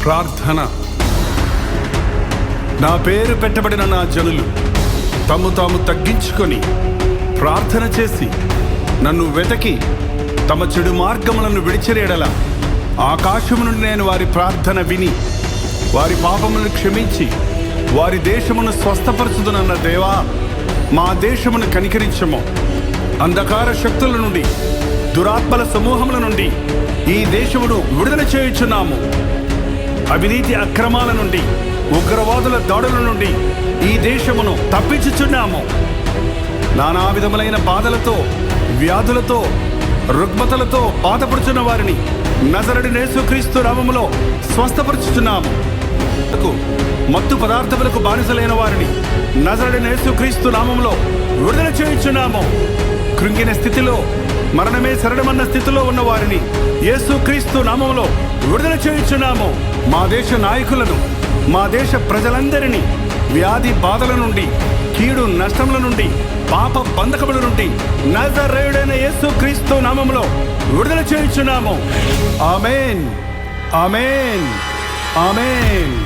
ప్రార్థన. నా పేరు పెట్టబడిన నా జనులు తాము తగ్గించుకొని ప్రార్థన చేసి నన్ను వెతకి తమ చెడు మార్గములను విడిచిరేడల ఆకాశము నుండి నేను వారి ప్రార్థన విని వారి పాపములను క్షమించి వారి దేశమును స్వస్థపరచుదునన్న దేవా, మా దేశమును కనికరించము. అంధకార శక్తుల నుండి, దురాత్మల సమూహముల నుండి ఈ దేశమును విడుదల చేయుచున్నాము. అవినీతి అక్రమాల నుండి, ఉగ్రవాదుల దాడుల నుండి ఈ దేశమును తప్పించుచున్నాము. నానా విధములైన బాధలతో, వ్యాధులతో, రుగ్మతలతో బాధపడుచున్న వారిని నజరేయుడైన యేసుక్రీస్తు నామములో స్వస్థపరచుచున్నాము. మత్తు పదార్థములకు బానిసలైన వారిని నజరేయుడైన యేసుక్రీస్తు నామములో విడుదల చేయుచున్నాము. కృంగిన స్థితిలో, మరణమే శరణమన్న స్థితిలో ఉన్న వారిని యేసుక్రీస్తు నామములో విడుదల చేయుచున్నాము. మా దేశ నాయకులను, మా దేశ ప్రజలందరినీ వ్యాధి బాధల నుండి, కీడు నష్టముల నుండి, పాప బంధకముల నుండి నజరేయుడైన యేసుక్రీస్తు నామములో విడుదల చేయుచున్నాము. ఆమేన్, ఆమేన్, ఆమేన్.